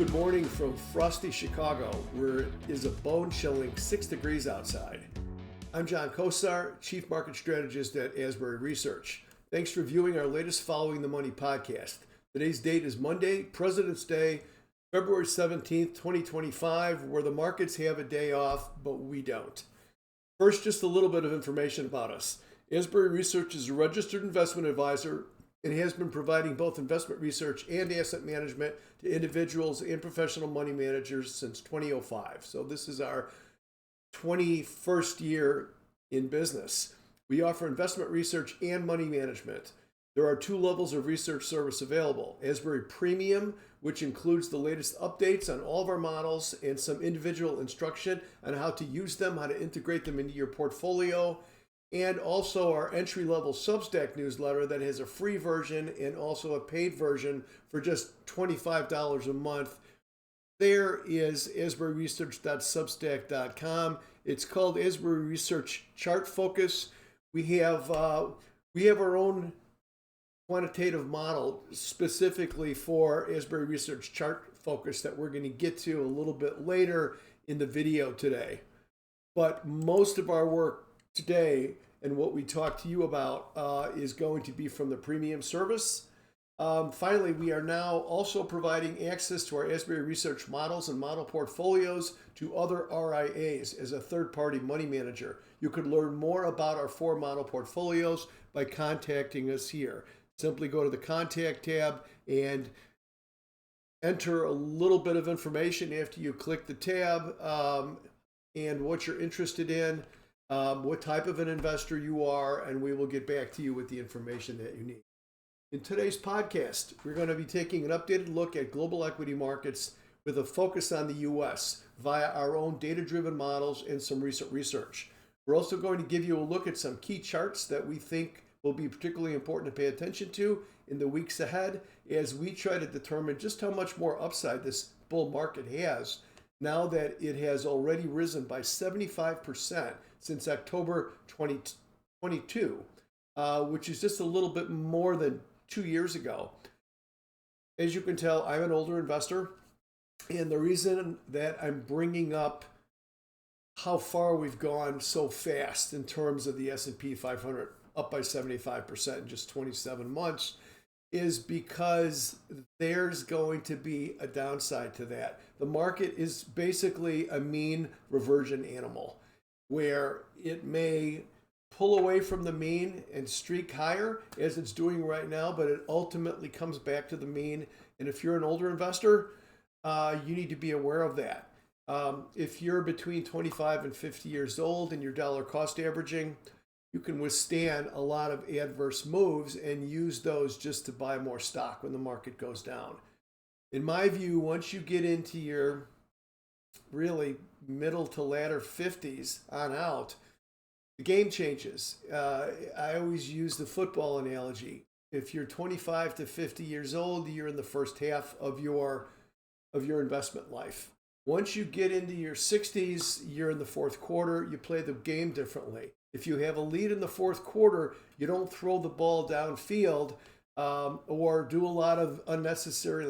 Good morning from frosty Chicago, where it is a bone-chilling 6 degrees outside. I'm John Kosar, Chief Market Strategist at Asbury Research. Thanks for viewing our latest Following the Money podcast. Today's date is Monday, President's Day, February 17th, 2025, where the markets have a day off, but we don't. First, just a little bit of information about us. Asbury Research is a registered investment advisor and has been providing both investment research and asset management to individuals and professional money managers since 2005. So this is our 21st year in business. We offer investment research and money management. There are 2 levels of research service available. Asbury Premium, which includes the latest updates on all of our models and some individual instruction on how to use them, how to integrate them into your portfolio, and also our entry-level Substack newsletter that has a free version and also a paid version for just $25 a month. There is asburyresearch.substack.com. It's called Asbury Research Chart Focus. We have our own quantitative model specifically for Asbury Research Chart Focus that we're going to get to a little bit later in the video today. But most of our work today and what we talk to you about is going to be from the premium service. Finally, we are now also providing access to our Asbury Research models and model portfolios to other RIAs as a third-party money manager. You could learn more about our 4 model portfolios by contacting us here. Simply go to the Contact tab and enter a little bit of information after you click the tab and what you're interested in, what type of an investor you are, and we will get back to you with the information that you need. In today's podcast, we're going to be taking an updated look at global equity markets with a focus on the U.S. via our own data-driven models and some recent research. We're also going to give you a look at some key charts that we think will be particularly important to pay attention to in the weeks ahead as we try to determine just how much more upside this bull market has now that it has already risen by 75% since October 2022, which is just a little bit more than 2 years ago. As you can tell, I'm an older investor, and the reason that I'm bringing up how far we've gone so fast in terms of the S&P 500 up by 75% in just 27 months is because there's going to be a downside to that. The market is basically a mean reversion animal where it may pull away from the mean and streak higher as it's doing right now, but it ultimately comes back to the mean. And if you're an older investor, you need to be aware of that. If you're between 25 and 50 years old and you're dollar cost averaging, you can withstand a lot of adverse moves and use those just to buy more stock when the market goes down. In my view, once you get into your really middle to latter 50s on out, the game changes. I always use the football analogy. If you're 25 to 50 years old, you're in the first half of your investment life. Once you get into your 60s, you're in the fourth quarter, you play the game differently. If you have a lead in the fourth quarter, you don't throw the ball downfield or do a lot of unnecessary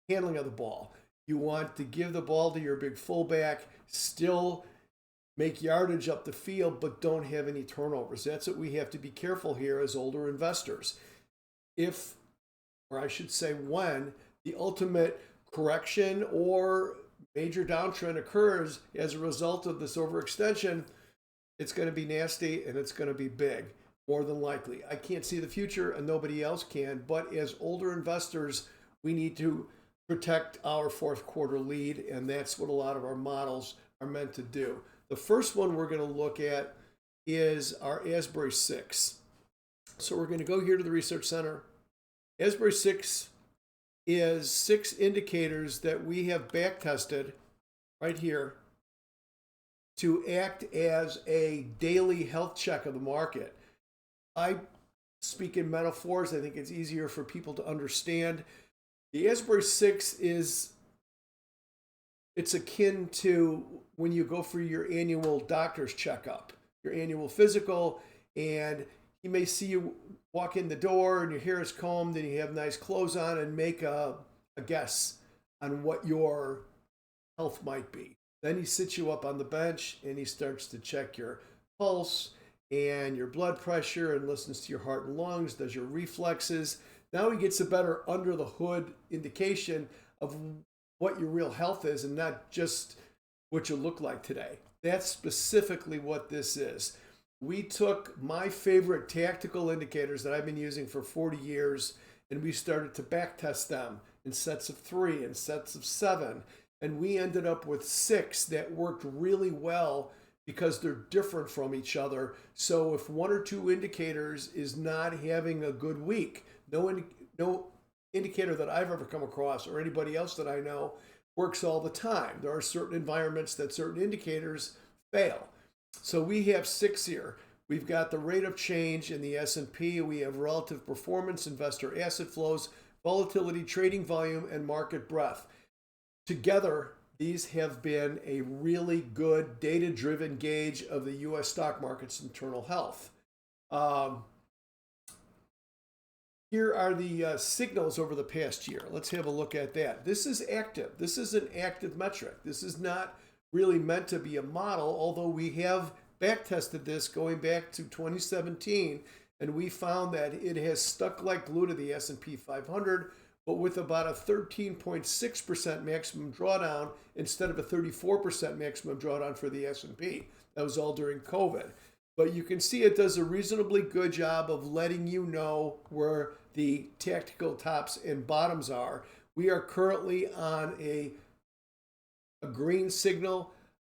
handling of the ball. You want to give the ball to your big fullback, still make yardage up the field, but don't have any turnovers. That's what we have to be careful here as older investors. If, or I should say when, the ultimate correction or major downtrend occurs as a result of this overextension, it's going to be nasty and it's going to be big, more than likely. I can't see the future and nobody else can, but as older investors, we need to protect our fourth quarter lead, and that's what a lot of our models are meant to do. The first one we're going to look at is our Asbury 6. So we're going to go here to the Research Center. Asbury 6 is 6 indicators that we have back tested right here to act as a daily health check of the market. I speak in metaphors. I think it's easier for people to understand. The Asbury 6 it's akin to when you go for your annual doctor's checkup, your annual physical, and he may see you walk in the door and your hair is combed and you have nice clothes on and make a guess on what your health might be. Then he sits you up on the bench and he starts to check your pulse and your blood pressure and listens to your heart and lungs, does your reflexes. Now he gets a better under the hood indication of what your real health is and not just what you look like today. That's specifically what this is. We took my favorite tactical indicators that I've been using for 40 years and we started to back test them in sets of 3 and sets of 7. And we ended up with 6 that worked really well because they're different from each other. So if 1 or 2 indicators is not having a good week, no indicator that I've ever come across or anybody else that I know works all the time. There are certain environments that certain indicators fail. So we have 6 here. We've got the rate of change in the S&P. We have relative performance, investor asset flows, volatility, trading volume, and market breadth. Together, these have been a really good data-driven gauge of the U.S. stock market's internal health. Here are the signals over the past year. Let's have a look at that. This is active. This is an active metric. This is not really meant to be a model, although we have back tested this going back to 2017, and we found that it has stuck like glue to the S&P 500, but with about a 13.6% maximum drawdown instead of a 34% maximum drawdown for the S&P. That was all during COVID. But you can see it does a reasonably good job of letting you know where the tactical tops and bottoms are. We are currently on a green signal,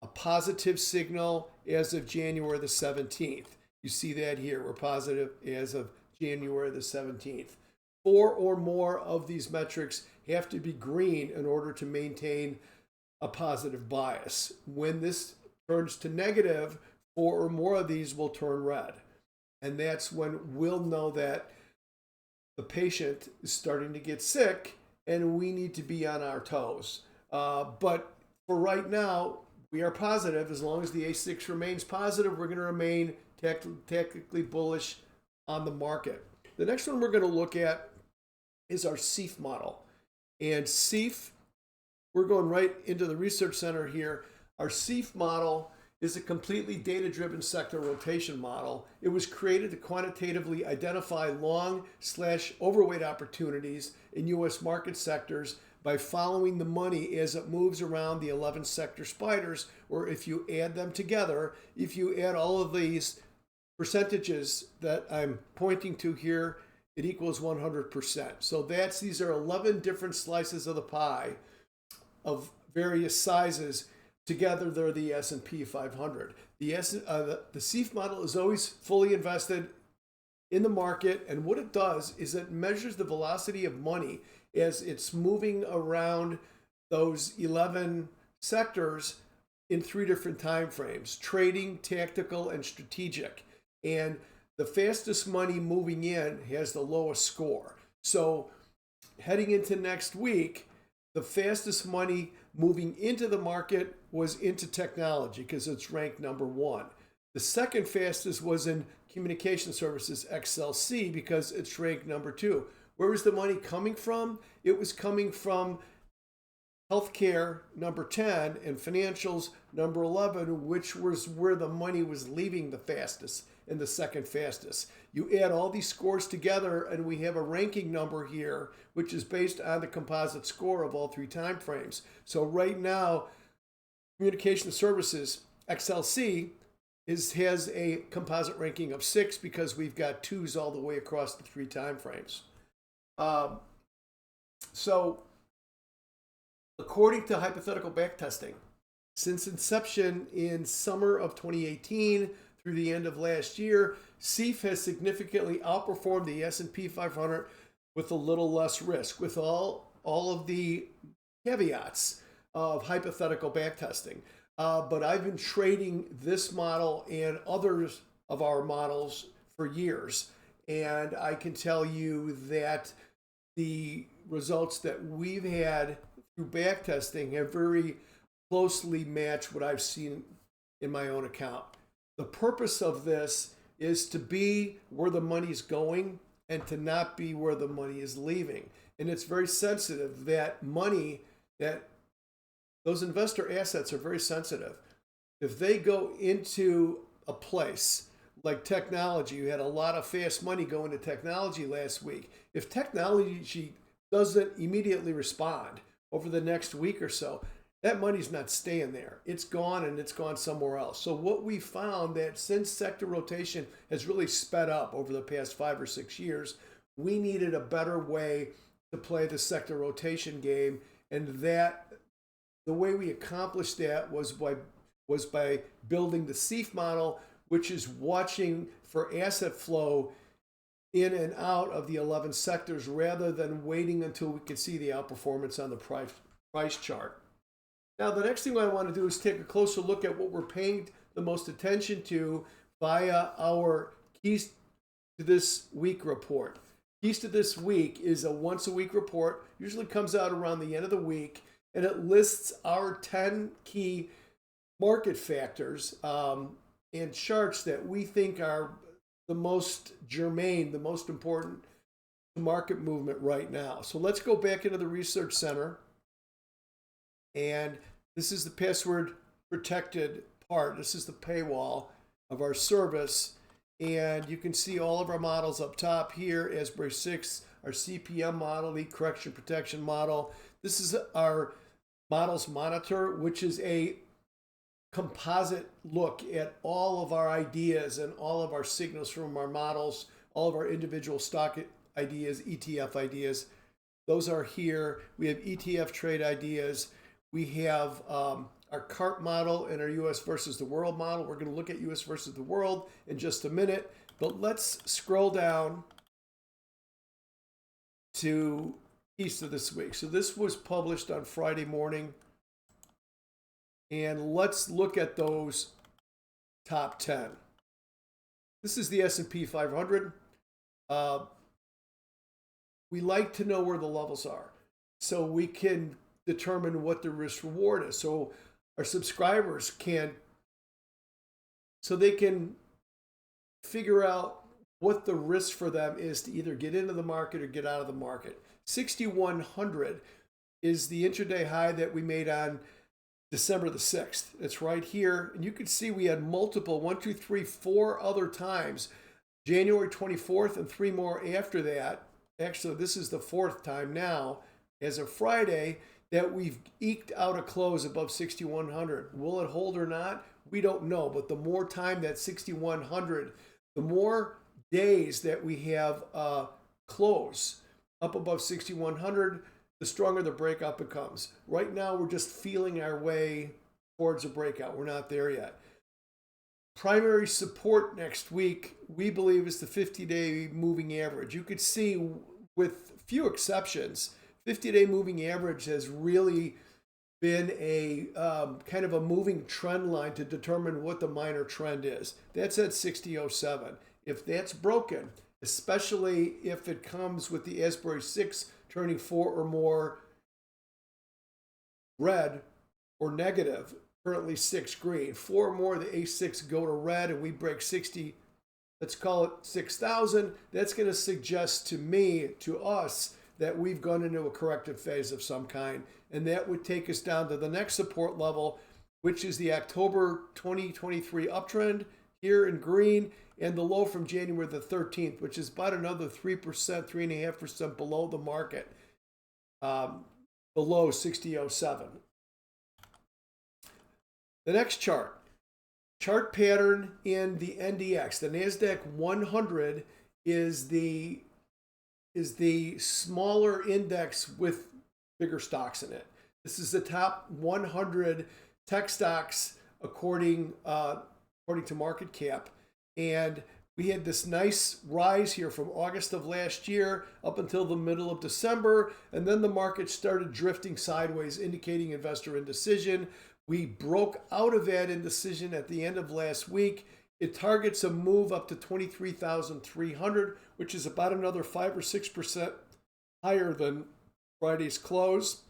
a positive signal as of January the 17th. You see that here. We're positive as of January the 17th. 4 or more of these metrics have to be green in order to maintain a positive bias. When this turns to negative, 4 or more of these will turn red. And that's when we'll know that the patient is starting to get sick and we need to be on our toes. But for right now, we are positive. As long as the A6 remains positive, we're going to remain tactically bullish on the market. The next one we're going to look at is our CEF model. And CEF, we're going right into the research center here. Our CEF model is a completely data-driven sector rotation model. It was created to quantitatively identify long/overweight opportunities in U.S. market sectors by following the money as it moves around the 11 sector spiders, or if you add them together, if you add all of these percentages that I'm pointing to here, it equals 100%. So these are 11 different slices of the pie of various sizes. Together, they're the S&P 500. The CEF model is always fully invested in the market, and what it does is it measures the velocity of money as it's moving around those 11 sectors in 3 different time frames: trading, tactical, and strategic. And the fastest money moving in has the lowest score. So heading into next week, the fastest money moving into the market was into technology because it's ranked number 1. The second fastest was in communication services, XLC, because it's ranked number 2. Where was the money coming from? It was coming from healthcare, number 10, and financials, number 11, which was where the money was leaving the fastest and the second fastest. You add all these scores together and we have a ranking number here, which is based on the composite score of all 3 time frames. So right now, communication services, XLC, has a composite ranking of 6 because we've got 2s all the way across the 3 time frames. So according to hypothetical backtesting, since inception in summer of 2018 through the end of last year, CEF has significantly outperformed the S&P 500 with a little less risk, with all of the caveats of hypothetical backtesting. But I've been trading this model and others of our models for years, and I can tell you that the results that we've had through backtesting have very closely matched what I've seen in my own account. The purpose of this is to be where the money's going and to not be where the money is leaving. And it's very sensitive that money that those investor assets are very sensitive. If they go into a place like technology, you had a lot of fast money going to technology last week. If technology doesn't immediately respond over the next week or so, that money's not staying there. It's gone, and it's gone somewhere else. So what we found that since sector rotation has really sped up over the past 5 or 6 years, we needed a better way to play the sector rotation game, and that the way we accomplished that was by building the CEF model, which is watching for asset flow in and out of the 11 sectors rather than waiting until we can see the outperformance on the price chart. Now, the next thing I want to do is take a closer look at what we're paying the most attention to via our Keys to This Week report. Keys to This Week is a once-a-week report, usually comes out around the end of the week, and it lists our 10 key market factors and charts that we think are the most germane, the most important to market movement right now. So let's go back into the Research Center. And this is the password protected part. This is the paywall of our service. And you can see all of our models up top here. Asbury 6, our CPM model, the correction protection model. This is our models monitor, which is a composite look at all of our ideas and all of our signals from our models, all of our individual stock ideas, ETF ideas. Those are here. We have ETF trade ideas. We have our CART model and our US versus the world model. We're going to look at US versus the world in just a minute, but let's scroll down to Keys to This Week. So this was published on Friday morning. And let's look at those top 10. This is the S&P 500. We like to know where the levels are so we can determine what the risk reward is. So our subscribers they can figure out what the risk for them is to either get into the market or get out of the market. 6,100 is the intraday high that we made on December the 6th. It's right here. And you can see we had multiple, 1, 2, 3, 4 other times, January 24th and 3 more after that. Actually, this is the 4th time now, as of Friday, that we've eked out a close above 6,100. Will it hold or not? We don't know. But the more time that 6,100, the more days that we have close up above 6,100, the stronger the breakout becomes. Right now, we're just feeling our way towards a breakout. We're not there yet. Primary support next week, we believe, is the 50-day moving average. You could see, with few exceptions, 50-day moving average has really been a kind of a moving trend line to determine what the minor trend is. That's at 60.07. If that's broken, especially if it comes with the Asbury 6 turning 4 or more red or negative, currently 6 green, 4 or more, the A6 go to red, and we break 60, let's call it 6,000, that's going to suggest to us, that we've gone into a corrective phase of some kind, and that would take us down to the next support level, which is the October 2023 uptrend here in green, and the low from January the 13th, which is about another 3%, 3.5% below the market, below 60.07. The next chart pattern in the NDX. The NASDAQ 100 is the smaller index with bigger stocks in it. This is the top 100 tech stocks according to market cap. And we had this nice rise here from August of last year up until the middle of December. And then the market started drifting sideways, indicating investor indecision. We broke out of that indecision at the end of last week. It targets a move up to 23,300, which is about another 5 or 6% higher than Friday's close.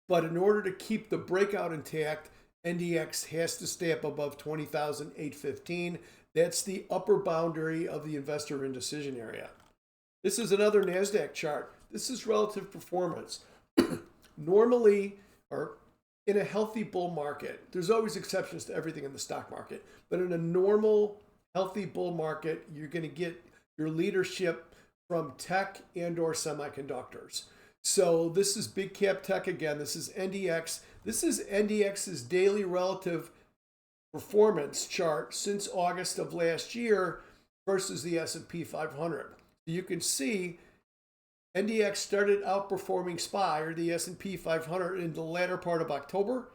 But in order to keep the breakout intact, NDX has to stay up above 20,815. That's the upper boundary of the investor indecision area. This is another NASDAQ chart. This is relative performance. Normally, or in a healthy bull market, there's always exceptions to everything in the stock market, but in a normal, healthy bull market, you're going to get your leadership from tech and or semiconductors. So this is big cap tech again. This is NDX. This is NDX's daily relative performance chart since August of last year versus the S&P 500. You can see NDX started outperforming SPY, or the S&P 500, in the latter part of October,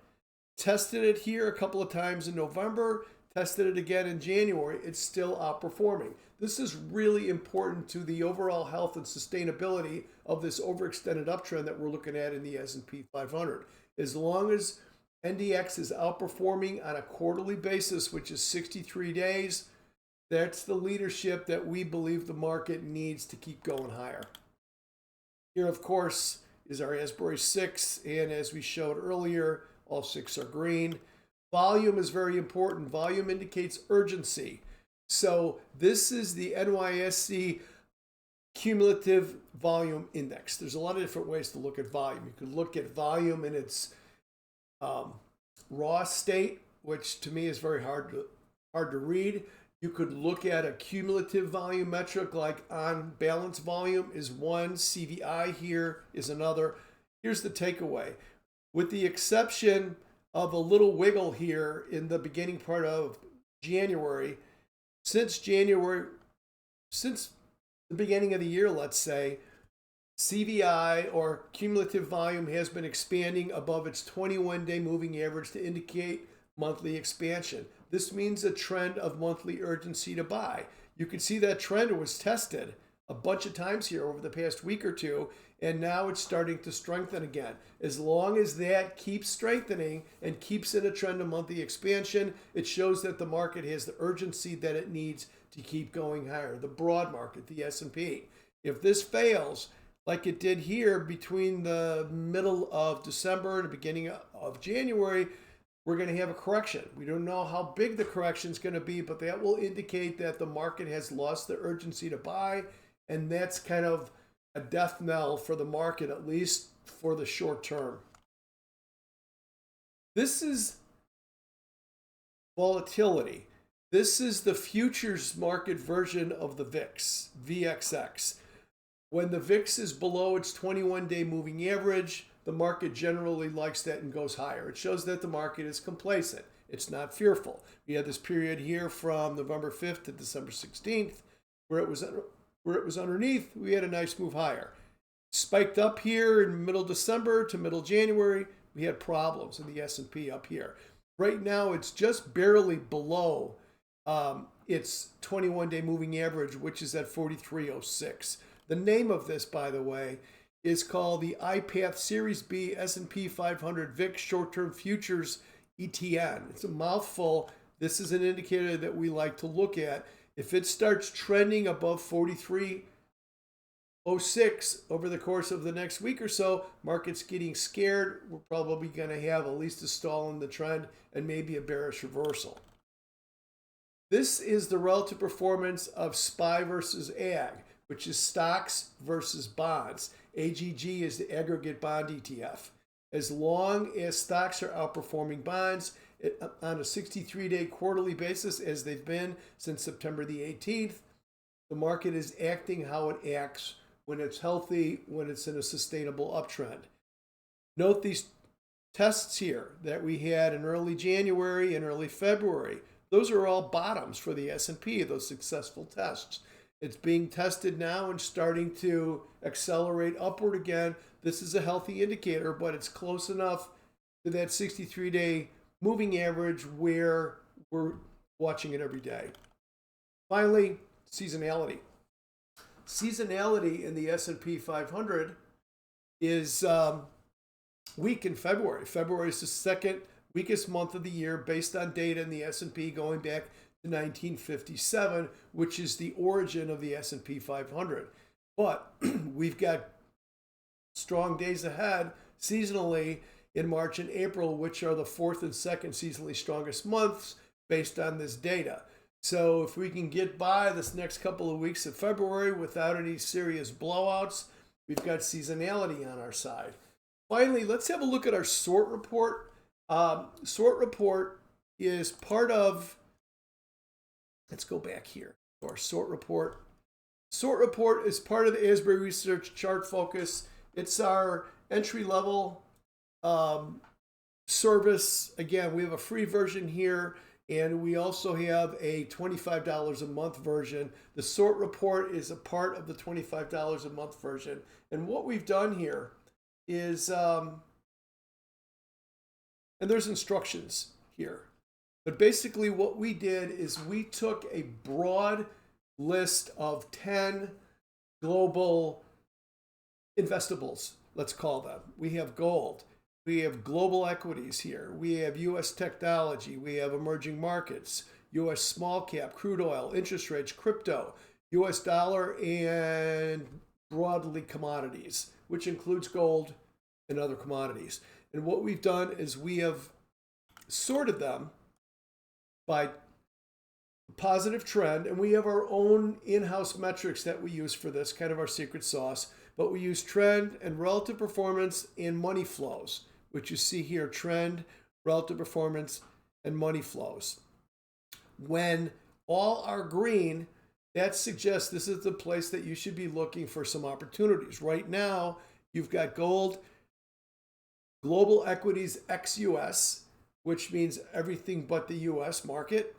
tested it here a couple of times in November, tested it again in January. It's still outperforming. This is really important to the overall health and sustainability of this overextended uptrend that we're looking at in the S&P 500. As long as NDX is outperforming on a quarterly basis, which is 63 days, that's the leadership that we believe the market needs to keep going higher. Here, of course, is our Asbury 6, and as we showed earlier, all 6 are green. Volume is very important. Volume indicates urgency. So this is the NYSE cumulative volume index. There's a lot of different ways to look at volume. You could look at volume in its raw state, which to me is very hard to read. You could look at a cumulative volume metric, like on balance volume is one, CVI here is another. Here's the takeaway. With the exception of a little wiggle here in the beginning part of January, since the beginning of the year, let's say, CVI, or cumulative volume, has been expanding above its 21-day moving average to indicate monthly expansion. This means a trend of monthly urgency to buy. You can see that trend was tested a bunch of times here over the past week or two, and now it's starting to strengthen again. As long as that keeps strengthening and keeps in a trend of monthly expansion, it shows that the market has the urgency that it needs to keep going higher. The broad market, the S&P. If this fails, like it did here between the middle of December and the beginning of January, we're going to have a correction. We don't know how big the correction is going to be, but that will indicate that the market has lost the urgency to buy, and that's kind of a death knell for the market, at least for the short term. This is volatility. This is the futures market version of the VIX, VXX. When the VIX is below its 21-day moving average, the market generally likes that and goes higher. It shows that the market is complacent. It's not fearful. We had this period here from November 5th to December 16th where it was underneath. We had a nice move higher. Spiked up here in middle December to middle January. We had problems in the S&P up here. Right now, it's just barely below its 21-day moving average, which is at 43.06. The name of this, by the way, is called the iPath Series B S&P 500 VIX Short-Term Futures ETN. It's a mouthful. This is an indicator that we like to look at. If it starts trending above 43.06 over the course of the next week or so, market's getting scared. We're probably going to have at least a stall in the trend and maybe a bearish reversal. This is the relative performance of SPY versus AG, which is stocks versus bonds. AGG is the aggregate bond ETF. As long as stocks are outperforming bonds on a 63-day quarterly basis, as they've been since September the 18th, the market is acting how it acts when it's healthy, when it's in a sustainable uptrend. Note these tests here that we had in early January and early February. Those are all bottoms for the S&P, those successful tests. It's being tested now and starting to accelerate upward again. This is a healthy indicator, but it's close enough to that 63-day moving average where we're watching it every day. Finally, seasonality. Seasonality in the S&P 500 is weak in February. February is the second weakest month of the year based on data in the S&P going back to 1957, which is the origin of the S&P 500. But we've got strong days ahead seasonally in March and April, which are the fourth and second seasonally strongest months based on this data. So if we can get by this next couple of weeks of February without any serious blowouts, we've got seasonality on our side. Finally, let's have a look at our sort report. Sort report is part of, let's go back here to our sort report. Sort report is part of the Asbury Research Chart Focus. It's our entry-level service. Again, we have a free version here, and we also have a $25 a month version. The sort report is a part of the $25 a month version. And what we've done here is, and there's instructions here, but basically what we did is we took a broad list of 10 global investables, let's call them. We have gold, we have global equities here, we have US technology, we have emerging markets, US small cap, crude oil, interest rates, crypto, US dollar, and broadly commodities, which includes gold and other commodities. And what we've done is we have sorted them by positive trend, and we have our own in-house metrics that we use for this, kind of our secret sauce, but we use trend and relative performance and money flows, which you see here, trend, relative performance, and money flows. When all are green, that suggests this is the place that you should be looking for some opportunities. Right now, you've got gold, global equities ex-US, which means everything but the US market.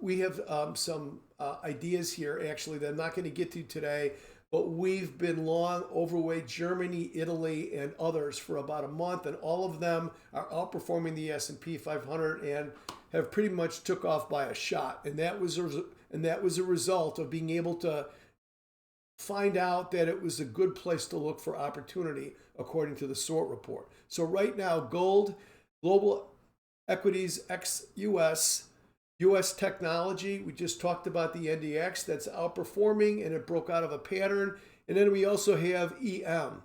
We have some ideas here, actually, that I'm not going to get to today, but we've been long overweight Germany, Italy, and others for about a month, and all of them are outperforming the S&P 500 and have pretty much took off by a shot. And that was a result of being able to find out that it was a good place to look for opportunity, according to the sort report. So right now, gold, global equities ex-US, US technology, we just talked about the NDX, that's outperforming, and it broke out of a pattern. And then we also have EM,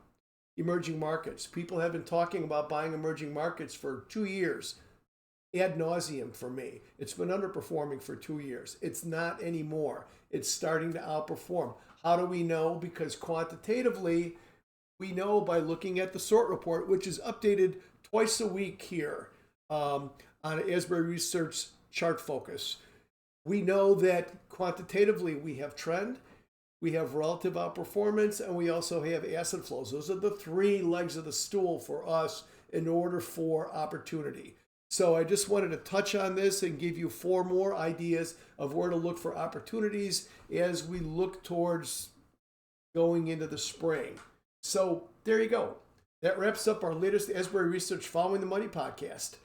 emerging markets. People have been talking about buying emerging markets for 2 years, ad nauseum for me. It's been underperforming for 2 years. It's not anymore. It's starting to outperform. How do we know? Because quantitatively, we know by looking at the sort report, which is updated twice a week here on Asbury Research Chart Focus. We know that quantitatively we have trend, we have relative outperformance, and we also have asset flows. Those are the three legs of the stool for us in order for opportunity. So I just wanted to touch on this and give you 4 more ideas of where to look for opportunities as we look towards going into the spring. So there you go. That wraps up our latest Asbury Research Following the Money podcast.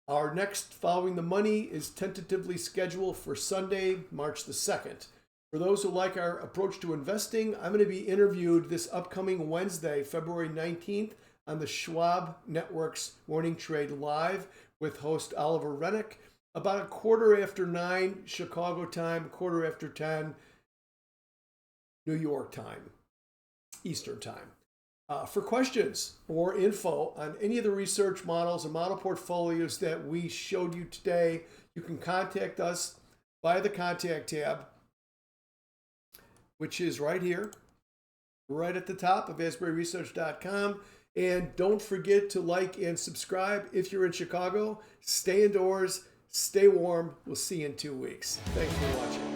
Our next Following the Money is tentatively scheduled for Sunday, March the 2nd. For those who like our approach to investing, I'm going to be interviewed this upcoming Wednesday, February 19th, on the Schwab Network's Morning Trade Live with host Oliver Rennick, about 9:15 Chicago time, 10:15 New York time, Eastern time. For questions or info on any of the research models and model portfolios that we showed you today, you can contact us via the contact tab, which is right here, right at the top of asburyresearch.com. And don't forget to like and subscribe if you're in Chicago. Stay indoors, stay warm. We'll see you in 2 weeks. Thanks for watching.